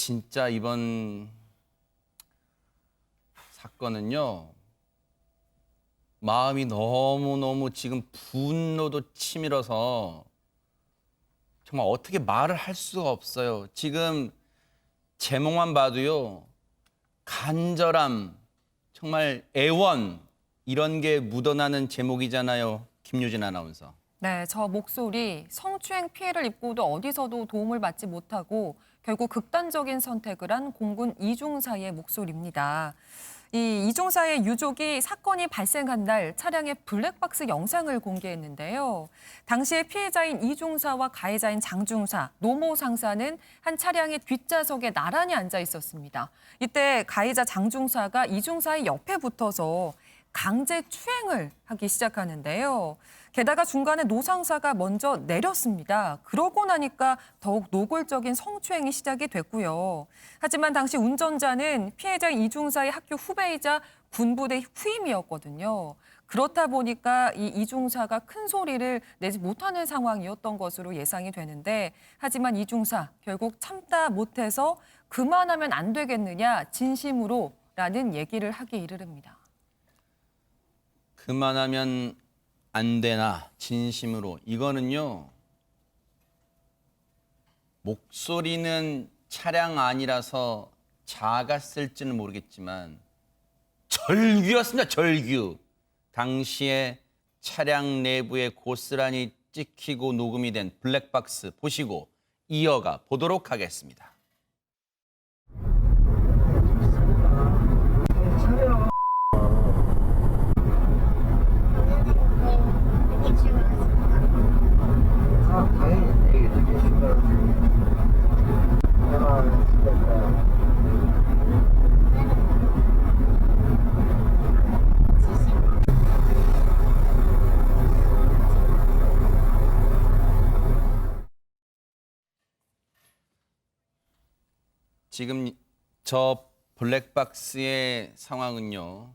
진짜 이번 사건은요, 마음이 너무너무 지금 분노도 치밀어서 정말 어떻게 말을 할 수가 없어요. 지금 제목만 봐도요, 간절함, 정말 애원, 이런 게 묻어나는 제목이잖아요. 김유진 아나운서. 네, 저 목소리 성추행 피해를 입고도 어디서도 도움을 받지 못하고 결국 극단적인 선택을 한 공군 이중사의 목소리입니다. 이 이중사의 유족이 사건이 발생한 날 차량의 블랙박스 영상을 공개했는데요. 당시에 피해자인 이중사와 가해자인 장중사, 노모 상사는 한 차량의 뒷좌석에 나란히 앉아 있었습니다. 이때 가해자 장중사가 이중사의 옆에 붙어서 강제 추행을 하기 시작하는데요. 게다가 중간에 노 상사가 먼저 내렸습니다. 그러고 나니까 더욱 노골적인 성추행이 시작이 됐고요. 하지만 당시 운전자는 피해자 이중사의 학교 후배이자 군부대 후임이었거든요. 그렇다 보니까 이 이중사가 큰 소리를 내지 못하는 상황이었던 것으로 예상이 되는데, 하지만 이중사 결국 참다 못해서 그만하면 안 되겠느냐, 진심으로라는 얘기를 하기에 이르릅니다. 그만하면 안 되나, 진심으로. 이거는요, 목소리는 차량 아니라서 작았을지는 모르겠지만 절규였습니다, 절규. 당시에 차량 내부에 고스란히 찍히고 녹음이 된 블랙박스 보시고 이어가 보도록 하겠습니다. 지금 저 블랙박스의 상황은요,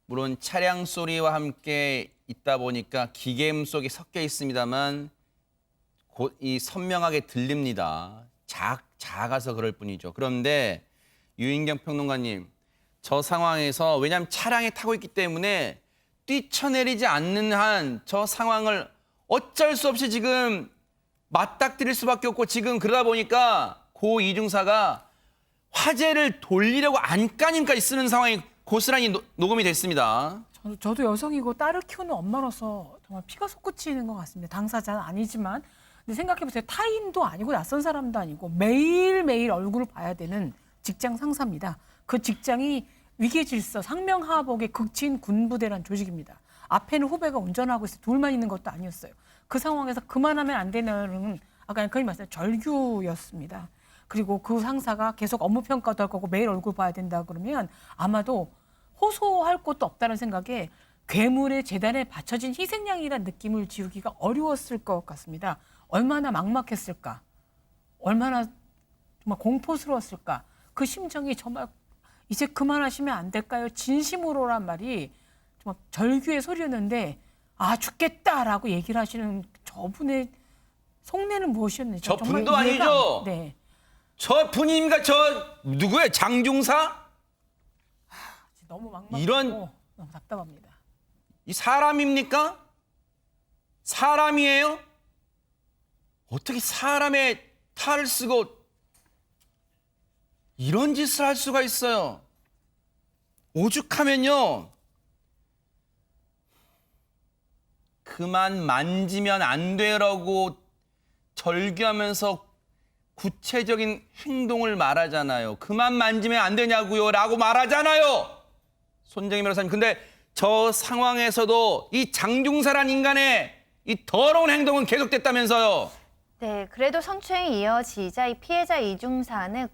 물론 차량 소리와 함께 있다 보니까 기계음 속에 섞여 있습니다만 곧 이 선명하게 들립니다. 작아서 그럴 뿐이죠. 그런데 유인경 평론가님, 저 상황에서 왜냐하면 차량에 타고 있기 때문에 뛰쳐내리지 않는 한 저 상황을 어쩔 수 없이 지금 맞닥뜨릴 수밖에 없고, 지금 그러다 보니까 고 이중사가 화제를 돌리려고 안간힘까지 쓰는 상황이 고스란히 녹음이 됐습니다. 저도 여성이고 딸을 키우는 엄마로서 정말 피가 솟구치는 것 같습니다. 당사자는 아니지만. 근데 생각해보세요. 타인도 아니고 낯선 사람도 아니고 매일매일 얼굴을 봐야 되는 직장 상사입니다. 그 직장이 위계질서, 상명하복의 극치인 군부대란 조직입니다. 앞에는 후배가 운전하고 있어요. 둘만 있는 것도 아니었어요. 그 상황에서 그만하면 안 되는, 아까 거의 말씀 절규였습니다. 그리고 그 상사가 계속 업무 평가도 할 거고 매일 얼굴 봐야 된다 그러면 아마도 호소할 것도 없다는 생각에 괴물의 재단에 바쳐진 희생양이라는 느낌을 지우기가 어려웠을 것 같습니다. 얼마나 막막했을까? 얼마나 정말 공포스러웠을까? 그 심정이 정말 이제 그만하시면 안 될까요? 진심으로란 말이 정말 절규의 소리였는데, 아 죽겠다라고 얘기를 하시는 저분의 속내는 무엇이었는지 저 정말 분도 아니죠? 네. 저 분입니까? 저 누구예요? 장중사? 너무 막막하고 이런- 너무 답답합니다. 이 사람입니까? 사람이에요? 어떻게 사람의 탈을 쓰고 이런 짓을 할 수가 있어요? 오죽하면요, 그만 만지면 안 돼라고 절규하면서 구체적인 행동을 말하잖아요. 그만 만지면 안 되냐고요 라고 말하잖아요, 손정희 변호사님. 근데 저 상황에서도 이 장중사란 인간의 이 더러운 행동은 계속됐다면서요. 네, 그래도 성추행이 이어지자 이 피해자 이중사는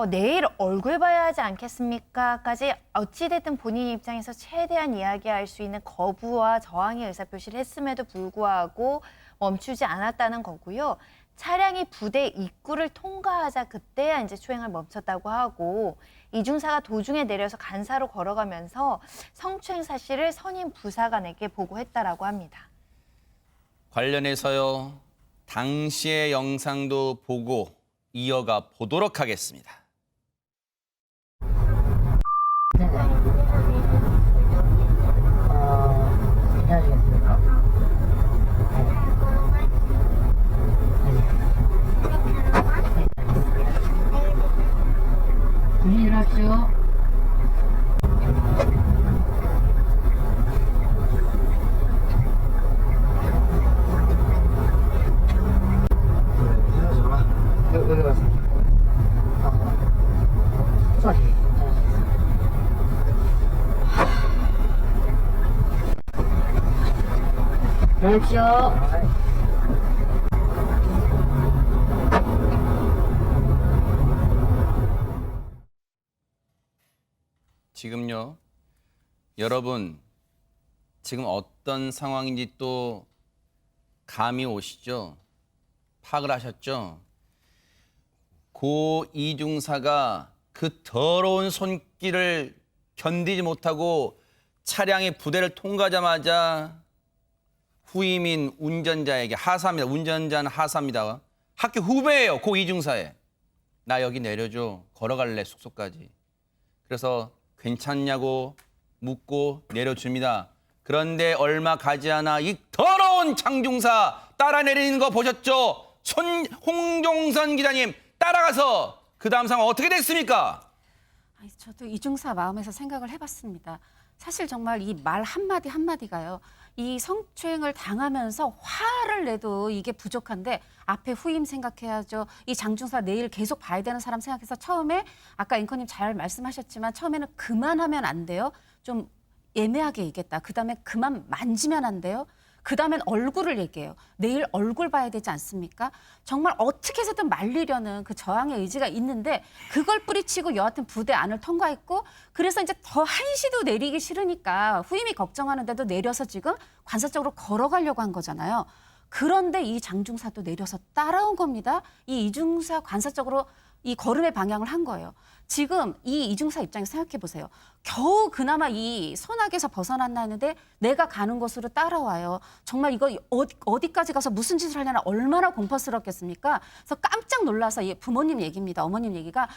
내일 얼굴 봐야 하지 않겠습니까?까지 어찌됐든 본인 입장에서 최대한 이야기할 수 있는 거부와 저항의 의사표시를 했음에도 불구하고 멈추지 않았다는 거고요. 차량이 부대 입구를 통과하자 그때야 이제 추행을 멈췄다고 하고, 이중사가 도중에 내려서 간사로 걸어가면서 성추행 사실을 선임 부사관에게 보고했다라고 합니다. 관련해서요, 당시의 영상도 보고 이어가 보도록 하겠습니다. 괜찮으시겠습니까? 조심하십시오. 여기 와서 소리 그렇죠. 지금요, 여러분, 지금 어떤 상황인지 또 감이 오시죠? 파악을 하셨죠? 고 이중사가 그 더러운 손길을 견디지 못하고 차량의 부대를 통과하자마자 후임인 운전자에게 하사입니다. 운전자는 하사입니다. 학교 후배예요. 고 이중사에. 나 여기 내려줘. 걸어갈래 숙소까지. 그래서 괜찮냐고 묻고 내려줍니다. 그런데 얼마 가지 않아 이 더러운 장중사 따라 내리는 거 보셨죠? 홍종선 기자님 따라가서 그 다음 상황 어떻게 됐습니까? 아니, 저도 이중사 마음에서 생각을 해봤습니다. 사실 정말 이 말 한마디 한마디가요. 이 성추행을 당하면서 화를 내도 이게 부족한데 앞에 후임 생각해야죠. 이 장중사 내일 계속 봐야 되는 사람 생각해서 처음에 아까 앵커님 잘 말씀하셨지만 처음에는 그만하면 안 돼요. 좀 애매하게 얘기했다. 그다음에 그만 만지면 안 돼요. 그다음엔 얼굴을 얘기해요. 내일 얼굴 봐야 되지 않습니까? 정말 어떻게 해서든 말리려는 그 저항의 의지가 있는데 그걸 뿌리치고 여하튼 부대 안을 통과했고 그래서 이제 더 한시도 내리기 싫으니까 후임이 걱정하는데도 내려서 지금 관사적으로 걸어가려고 한 거잖아요. 그런데 이 장중사도 내려서 따라온 겁니다. 이 이중사 관사적으로 이 걸음의 방향을 한 거예요. 지금 이 이중사 입장에서 생각해 보세요. 겨우 그나마 이 선악에서 벗어났나 했는데 내가 가는 곳으로 따라와요. 정말 이거 어디까지 가서 무슨 짓을 하려나 얼마나 공포스럽겠습니까? 그래서 깜짝 놀라서 부모님 얘기입니다. 어머님 얘기가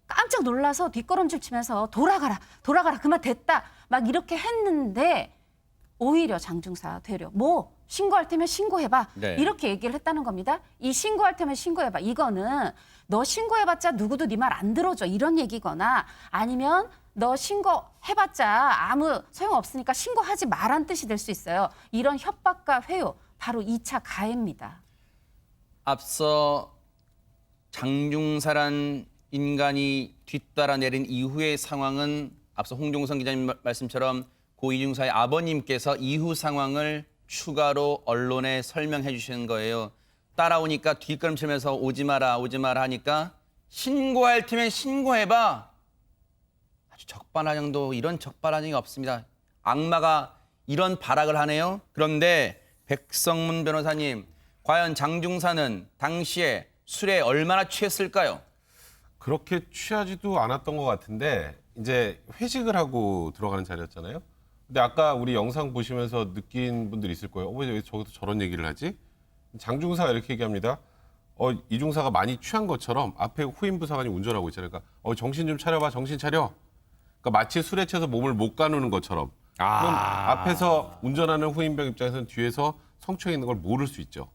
깜짝 놀라서 뒷걸음질 치면서 돌아가라, 돌아가라, 그만 됐다. 막 이렇게 했는데 오히려 장중사 되려 뭐 신고할 테면 신고해봐. 네. 이렇게 얘기를 했다는 겁니다. 이 신고할 테면 신고해봐. 이거는 너 신고해봤자 누구도 네 말 안 들어줘. 이런 얘기거나 아니면 너 신고해봤자 아무 소용없으니까 신고하지 말란 뜻이 될 수 있어요. 이런 협박과 회유, 바로 2차 가해입니다. 앞서 장중사란 인간이 뒤따라 내린 이후의 상황은 앞서 홍종선 기자님 말씀처럼 고 이중사의 아버님께서 이후 상황을 추가로 언론에 설명해 주시는 거예요. 따라오니까 뒷걸음치면서 오지 마라 하니까 신고할 테면 신고해봐. 아주 적반하장도 이런 적반하장이 없습니다. 악마가 이런 발악을 하네요. 그런데 백성문 변호사님, 과연 장중사는 당시에 술에 얼마나 취했을까요? 그렇게 취하지도 않았던 것 같은데 이제 회식을 하고 들어가는 자리였잖아요. 근데 아까 우리 영상 보시면서 느낀 분들이 있을 거예요. 왜 저기서 저런 얘기를 하지? 장중사가 이렇게 얘기합니다. 이중사가 많이 취한 것처럼 앞에 후임 부사관이 운전하고 있잖아요. 그러니까 정신 좀 차려봐, 정신 차려. 그러니까 마치 술에 취해서 몸을 못 가누는 것처럼. 그럼 앞에서 운전하는 후임병 입장에서는 뒤에서 성추행 있는 걸 모를 수 있죠.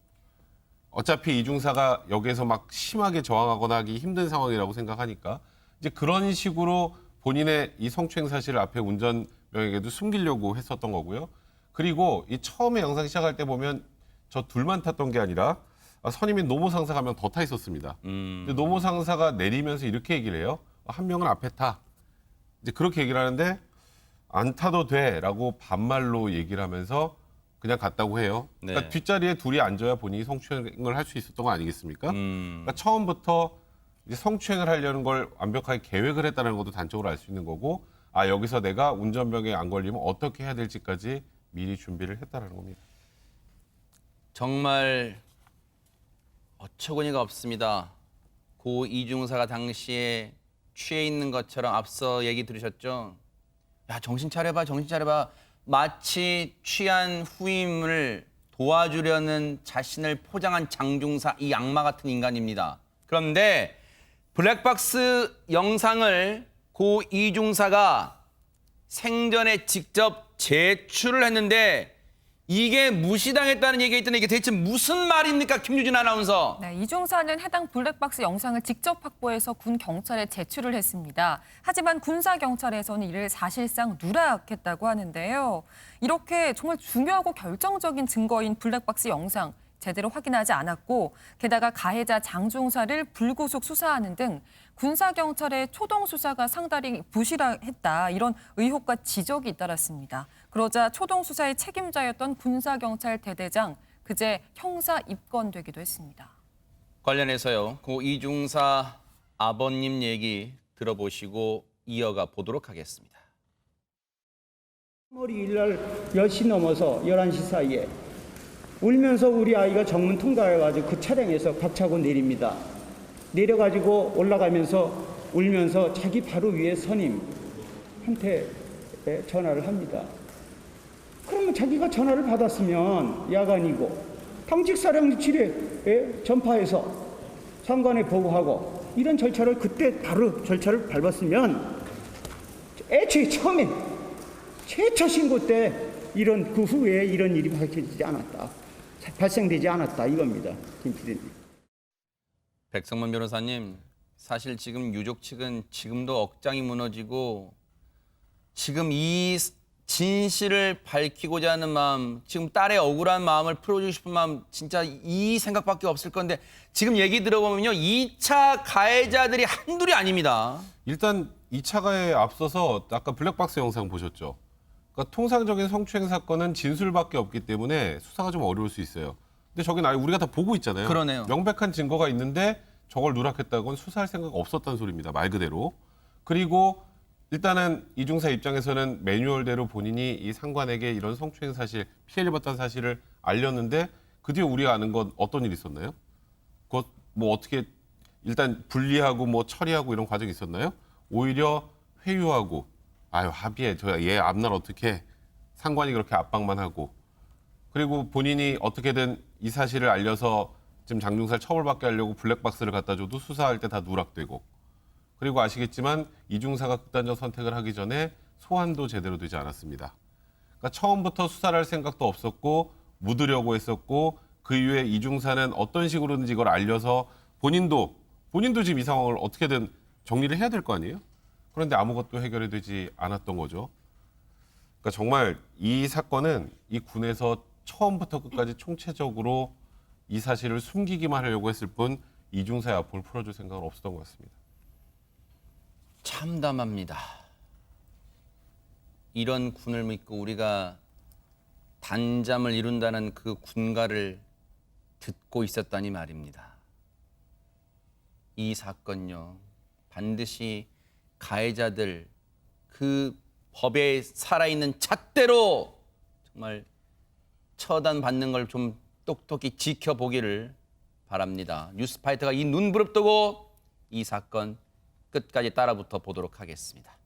어차피 이중사가 여기에서 막 심하게 저항하거나 하기 힘든 상황이라고 생각하니까 이제 그런 식으로 본인의 이 성추행 사실을 앞에 운전병에게도 숨기려고 했었던 거고요. 그리고 이 처음에 영상 시작할 때 보면 저 둘만 탔던 게 아니라 선임인 노모 상사가 한 명 더 타 있었습니다. 근데 노모 상사가 내리면서 이렇게 얘기를 해요. 한 명은 앞에 타. 이제 그렇게 얘기를 하는데 안 타도 돼라고 반말로 얘기를 하면서 그냥 갔다고 해요. 그러니까 네. 뒷자리에 둘이 앉아야 본인이 성추행을 할 수 있었던 거 아니겠습니까? 그러니까 처음부터 이제 성추행을 하려는 걸 완벽하게 계획을 했다는 것도 단적으로 알 수 있는 거고, 여기서 내가 운전병에 안 걸리면 어떻게 해야 될지까지 미리 준비를 했다는 겁니다. 정말 어처구니가 없습니다. 고 이중사가 당시에 취해 있는 것처럼 앞서 얘기 들으셨죠? 야, 정신 차려봐, 정신 차려봐. 마치 취한 후임을 도와주려는 자신을 포장한 장중사, 이 악마 같은 인간입니다. 그런데 블랙박스 영상을 고 이중사가 생전에 직접 제출을 했는데 이게 무시당했다는 얘기가 있던데 이게 대체 무슨 말입니까, 김유진 아나운서? 네, 이중사는 해당 블랙박스 영상을 직접 확보해서 군 경찰에 제출을 했습니다. 하지만 군사 경찰에서는 이를 사실상 누락했다고 하는데요. 이렇게 정말 중요하고 결정적인 증거인 블랙박스 영상 제대로 확인하지 않았고 게다가 가해자 장중사를 불구속 수사하는 등 군사 경찰의 초동 수사가 상당히 부실했다 이런 의혹과 지적이 잇따랐습니다. 그러자 초동 수사의 책임자였던 군사 경찰 대대장 그제 형사 입건되기도 했습니다. 관련해서요, 고 이중사 아버님 얘기 들어보시고 이어가 보도록 하겠습니다. 3월 2일 날 10시 넘어서 11시 사이에 울면서 우리 아이가 정문 통과해가지고 그 차량에서 박차고 내립니다. 내려가지고 올라가면서 울면서 자기 바로 위에 선임한테 전화를 합니다. 그러면 자기가 전화를 받았으면 야간이고 당직 사령실에 전파해서 상관에 보고하고 이런 절차를 그때 바로 절차를 밟았으면 애초에 처음에 최초 신고 때 이런 그 후에 이런 일이 밝혀지지 않았다. 발생되지 않았다 이겁니다. 김 PD님. 백성문 변호사님, 사실 지금 유족 측은 지금도 억장이 무너지고 지금 이 진실을 밝히고자 하는 마음, 지금 딸의 억울한 마음을 풀어주고 싶은 마음 진짜 이 생각밖에 없을 건데 지금 얘기 들어보면요. 2차 가해자들이 한둘이 아닙니다. 일단 2차 가해에 앞서서 아까 블랙박스 영상 보셨죠? 그러니까 통상적인 성추행 사건은 진술밖에 없기 때문에 수사가 좀 어려울 수 있어요. 근데 저긴 아예 우리가 다 보고 있잖아요. 그러네요. 명백한 증거가 있는데 저걸 누락했다고는 수사할 생각 없었다는 소리입니다. 말 그대로. 그리고 일단은 이중사 입장에서는 매뉴얼대로 본인이 이 상관에게 이런 성추행 사실, 피해를 봤다는 사실을 알렸는데 그 뒤에 우리가 아는 건 어떤 일이 있었나요? 그것 뭐 어떻게 일단 분리하고 뭐 처리하고 이런 과정이 있었나요? 오히려 회유하고 아유 합의해 저 얘 앞날 어떻게 상관이 그렇게 압박만 하고 그리고 본인이 어떻게든 이 사실을 알려서 지금 장중사를 처벌받게 하려고 블랙박스를 갖다 줘도 수사할 때 다 누락되고 그리고 아시겠지만 이중사가 극단적 선택을 하기 전에 소환도 제대로 되지 않았습니다. 그러니까 처음부터 수사를 할 생각도 없었고 묻으려고 했었고 그 이후에 이중사는 어떤 식으로든지 이걸 알려서 본인도 지금 이 상황을 어떻게든 정리를 해야 될 거 아니에요? 그런데 아무것도 해결이 되지 않았던 거죠. 그러니까 정말 이 사건은 이 군에서 처음부터 끝까지 총체적으로 이 사실을 숨기기만 하려고 했을 뿐 이중사의 아픔을 풀어줄 생각은 없었던 것 같습니다. 참담합니다. 이런 군을 믿고 우리가 단잠을 이룬다는 그 군가를 듣고 있었다니 말입니다. 이 사건요, 반드시 가해자들 그 법에 살아있는 잣대로 정말 처단받는 걸 좀 똑똑히 지켜보기를 바랍니다. 뉴스파이터가 이 눈 부릅뜨고 이 사건 끝까지 따라붙어 보도록 하겠습니다.